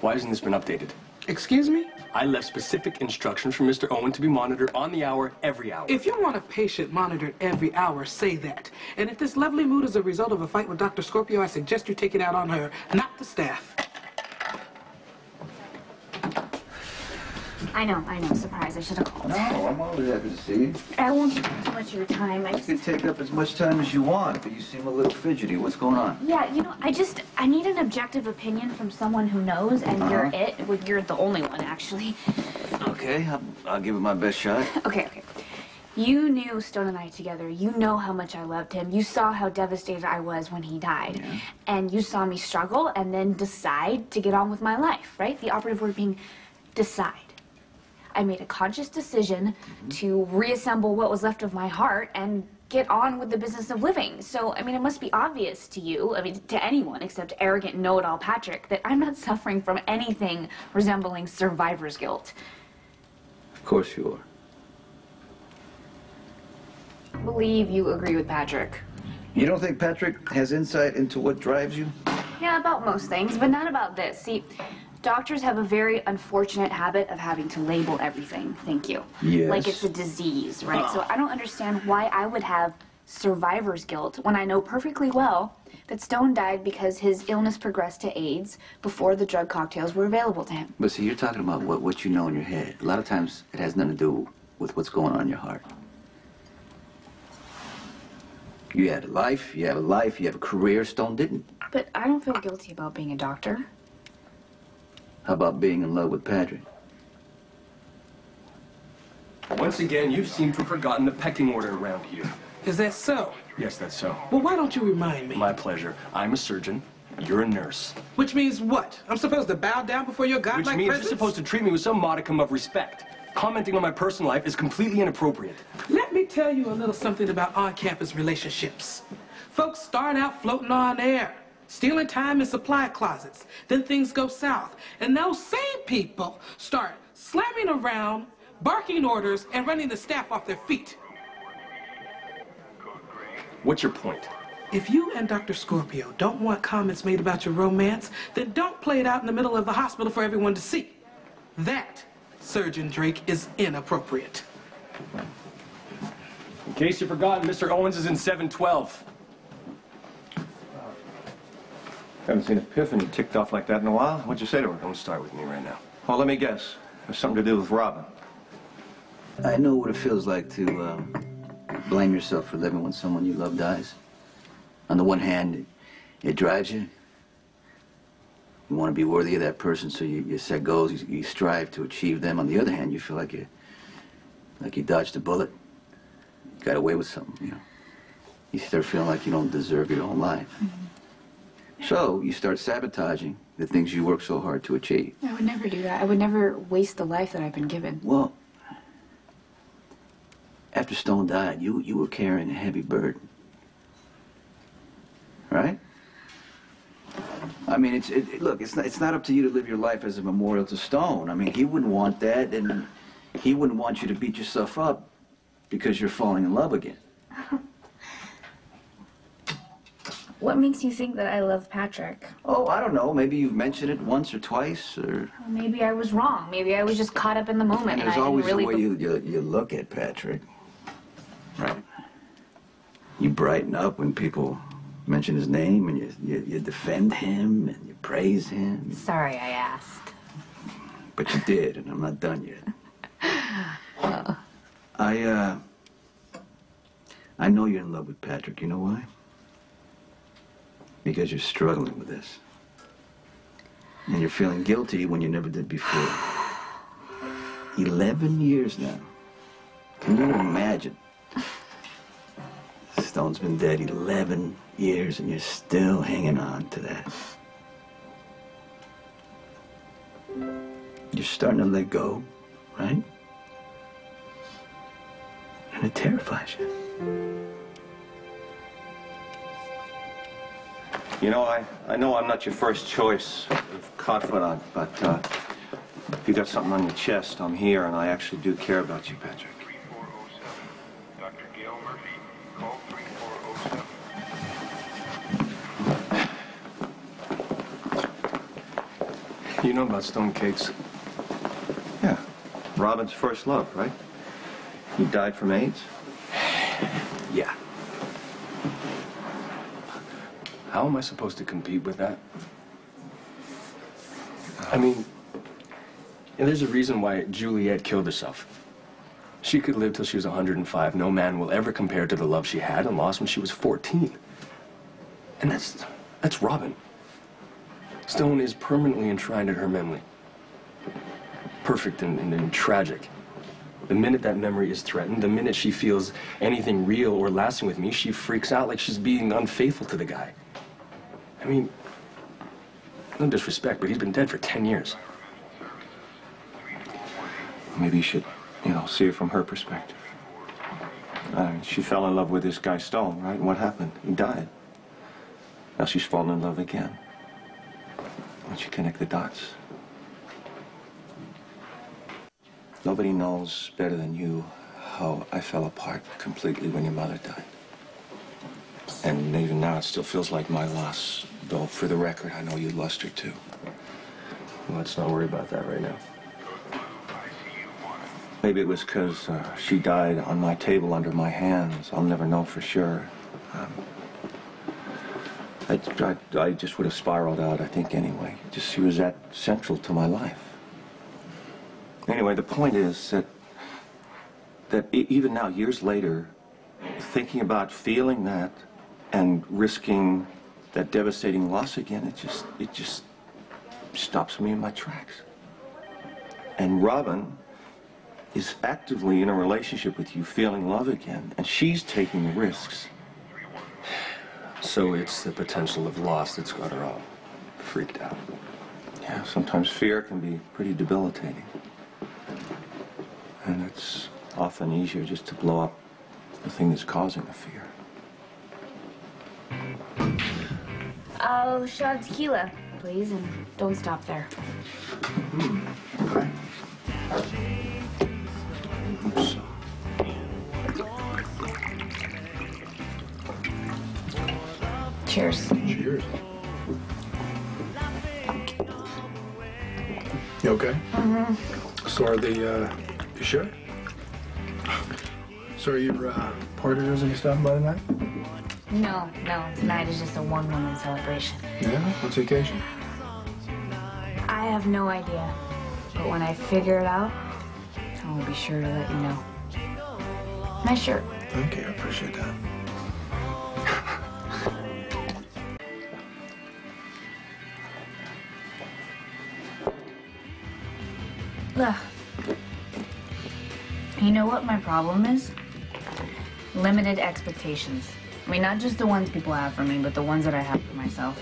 Why hasn't this been updated? Excuse me? I left specific instructions for Mr. Owen to be monitored on the hour, every hour. If you want a patient monitored every hour, say that. And if this lovely mood is a result of a fight with Dr. Scorpio, I suggest you take it out on her, not the staff. I know. Surprise, I should have called. No, I'm always happy to see you. I won't take too much of your time. You can take up as much time as you want, but you seem a little fidgety. What's going on? Yeah, you know, I need an objective opinion from someone who knows, and you're it. Well, you're the only one, actually. Okay, I'll give it my best shot. Okay. You knew Stone and I together. You know how much I loved him. You saw how devastated I was when he died. Yeah. And you saw me struggle and then decide to get on with my life, right? The operative word being decide. I made a conscious decision to reassemble what was left of my heart and get on with the business of living. So, I mean, it must be obvious to you, I mean, to anyone except arrogant know-it-all Patrick, that I'm not suffering from anything resembling survivor's guilt. Of course you are. I believe you agree with Patrick. You don't think Patrick has insight into what drives you? Yeah, about most things, but not about this. See, doctors have a very unfortunate habit of having to label everything. Thank you. Yes. Like it's a disease, right? So I don't understand why I would have survivor's guilt when I know perfectly well that Stone died because his illness progressed to AIDS before the drug cocktails were available to him. But see, you're talking about what you know in your head. A lot of times it has nothing to do with what's going on in your heart. You had a life, you have a career. Stone didn't. But I don't feel guilty about being a doctor. How about being in love with Patrick? Once again, you seem to have forgotten the pecking order around here. Is that so? Yes, that's so. Well, why don't you remind me? My pleasure. I'm a surgeon. You're a nurse. Which means what? I'm supposed to bow down before your godlike Which means presence? you're supposed to treat me with some modicum of respect. Commenting on my personal life is completely inappropriate. Let me tell you a little something about on-campus relationships. Folks start out floating on air, stealing time in supply closets. Then things go south. And those same people start slamming around, barking orders, and running the staff off their feet. What's your point? If you and Dr. Scorpio don't want comments made about your romance, then don't play it out in the middle of the hospital for everyone to see. That, Surgeon Drake, is inappropriate. In case you've forgotten, Mr. Owens is in 712. Haven't seen Epiphany ticked off like that in a while. What'd you say to her? Don't start with me right now. Well, let me guess. Has something to do with Robin. I know what it feels like to blame yourself for living when someone you love dies. On the one hand, it drives you. You want to be worthy of that person, so you set goals, you strive to achieve them. On the other hand, you feel like you dodged a bullet. You got away with something, you know. You start feeling like you don't deserve your own life. So you start sabotaging the things you work so hard to achieve. I would never do that. I would never waste the life that I've been given. Well, after Stone died, you were carrying a heavy burden. Right? I mean, look, it's not up to you to live your life as a memorial to Stone. I mean, he wouldn't want that, and he wouldn't want you to beat yourself up because you're falling in love again. What makes you think that I love Patrick? Oh, I don't know. Maybe you've mentioned it once or twice, or... Well, maybe I was wrong. Maybe I was just caught up in the moment. And And there's I always didn't really the way you look at Patrick. Right. You brighten up when people mention his name, and you defend him, and you praise him. Sorry I asked. But you did, and I'm not done yet. I know you're in love with Patrick. You know why? Because you're struggling with this. And you're feeling guilty when you never did before. 11 years now. Can you imagine? Stone's been dead 11 years and you're still hanging on to that. You're starting to let go, right? And it terrifies you. You know, I know I'm not your first choice of confidant, but if you got something on your chest, I'm here, and I actually do care about you, Patrick. 3407. Dr. Gail Murphy, call 3407. You know about stone cakes? Yeah. Robin's first love, right? He died from AIDS? Yeah. How am I supposed to compete with that? I mean, there's a reason why Juliet killed herself. She could live till she was 105. No man will ever compare to the love she had and lost when she was 14. And that's Robin. Stone is permanently enshrined in her memory. Perfect and tragic. The minute that memory is threatened, the minute she feels anything real or lasting with me, she freaks out like she's being unfaithful to the guy. I mean, no disrespect, but he's been dead for 10 years. Maybe you should, see it from her perspective. She fell in love with this guy Stone, right? And what happened? He died. Now she's fallen in love again. Why don't you connect the dots? Nobody knows better than you how I fell apart completely when your mother died. And even now, it still feels like my loss. Though, for the record, I know you lost her too. Well, let's not worry about that right now. Maybe it was because she died on my table under my hands. I'll never know for sure. I just would have spiraled out, I think, anyway. Just she was that central to my life. Anyway, the point is that even now, years later, thinking about feeling that and risking that devastating loss again, it just stops me in my tracks. And Robin is actively in a relationship with you, feeling love again, and she's taking the risks. So it's the potential of loss that's got her all freaked out. Yeah, sometimes fear can be pretty debilitating. And it's often easier just to blow up the thing that's causing the fear. I'll shot of tequila, please, and don't stop there. Okay. Oops. Cheers. Cheers. You okay? Mm-hmm. So are the, you sure? So are your partners and stuff by the night? No. Tonight is just a one-woman celebration. Yeah? What's the occasion? I have no idea. But when I figure it out, I will be sure to let you know. Nice shirt. Thank you. I appreciate that. Ugh. You know what my problem is? Limited expectations. I mean, not just the ones people have for me, but the ones that I have for myself.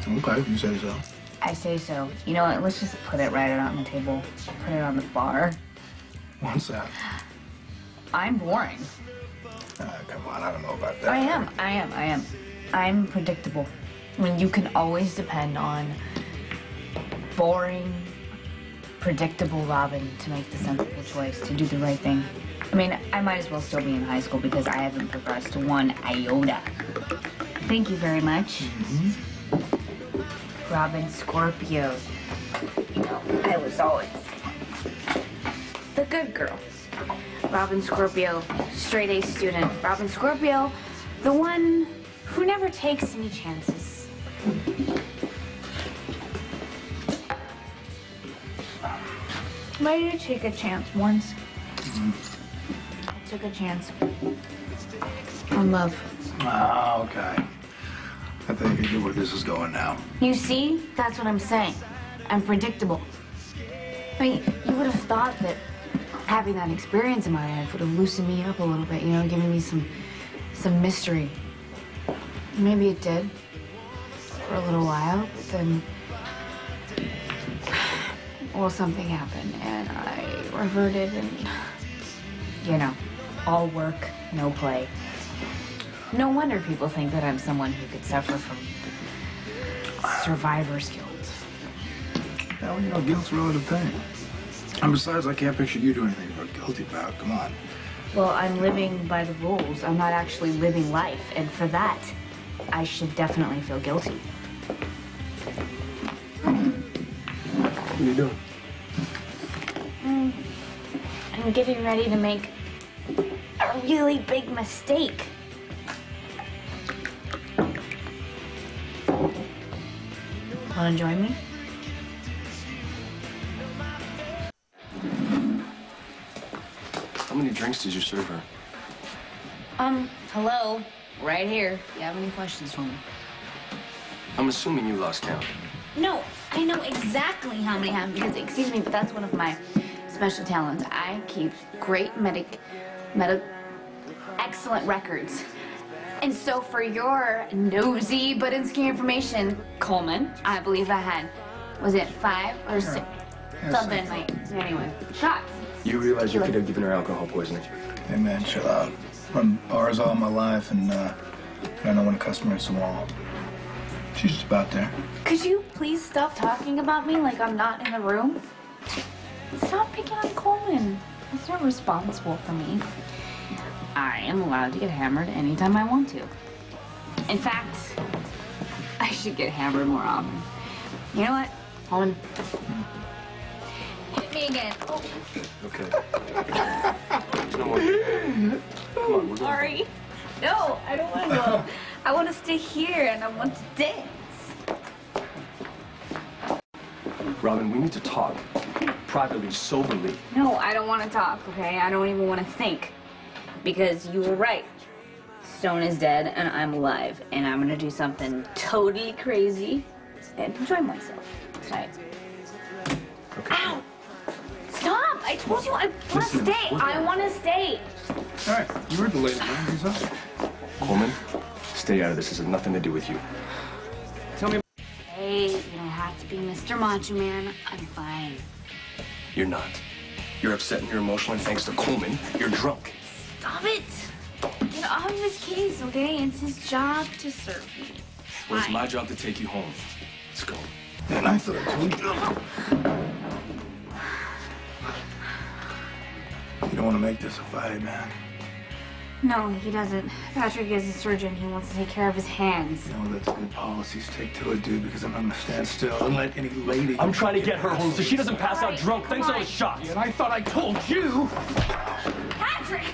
Okay, if you say so. I say so. You know what? Let's just put it right out on the table. Put it on the bar. What's that? I'm boring. Come on, I don't know about that. I am. I'm predictable. I mean, you can always depend on boring, predictable Robin to make the sensible choice, to do the right thing. I mean, I might as well still be in high school because I haven't progressed one iota. Thank you very much. Mm-hmm. Robin Scorpio. You know, I was always the good girl. Robin Scorpio, straight A student. Robin Scorpio, the one who never takes any chances. But I did take a chance once. I took a chance on love. Ah, okay. I think I get where this is going now. You see? That's what I'm saying. I'm predictable. I mean, you would have thought that having that experience in my life would have loosened me up a little bit, you know, giving me some mystery. Maybe it did for a little while, but then, well, something happened and I reverted and, you know, all work, no play. No wonder people think that I'm someone who could suffer from survivor's guilt. Yeah, well, you know, guilt's a relative thing. And besides, I can't picture you doing anything you're guilty about. Come on. Well, I'm living by the rules. I'm not actually living life, and for that, I should definitely feel guilty. What are you doing? I'm getting ready to make a really big mistake. Want to join me? How many drinks did you serve her? Hello. Right here. Do you have any questions for me? I'm assuming you lost count. No, I know exactly how many have because, excuse me, but that's one of my special talents. I keep great excellent records. And so for your nosy but insecure information, Coleman, I believe I had, was it 5 or 6? Something like, anyway, shots. You realize you could have given her alcohol poisoning? Hey, man, chill out. Run bars all my life, and I know when a customer is wrong. She's just about there. Could you please stop talking about me like I'm not in the room? Stop picking on Coleman. He's not responsible for me. I am allowed to get hammered anytime I want to. In fact, I should get hammered more often. You know what, Coleman? Hit me again. Oh. Okay. No more. Come on, we're going. Sorry. No, I don't want to go. I want to stay here and I want to dance. Robin, we need to talk. Privately, soberly. No, I don't want to talk, okay? I don't even want to think. Because you were right. Stone is dead and I'm alive. And I'm going to do something totally crazy and enjoy myself tonight. Okay. Ow! Stop! I told you I want to stay. I want to stay. All right, you heard the lady, man. He's up. Coleman, stay out of this. This has nothing to do with you. Tell me. Hey, you don't have to be Mr. Macho Man. I'm fine. You're not. You're upset and you're emotional, and thanks to Coleman, you're drunk. Stop it! Get off his case, okay? It's his job to serve me. Well, it's my job to take you home. Let's go. And I thought I told you. You don't want to make this a fight, man. No, he doesn't. Patrick is a surgeon. He wants to take care of his hands. You know, that's good policy. Stick to it, dude, because I'm not going to stand still and let any lady... I'm trying to get her home so she doesn't pass out drunk thanks to those shots. And I thought I told you. Patrick!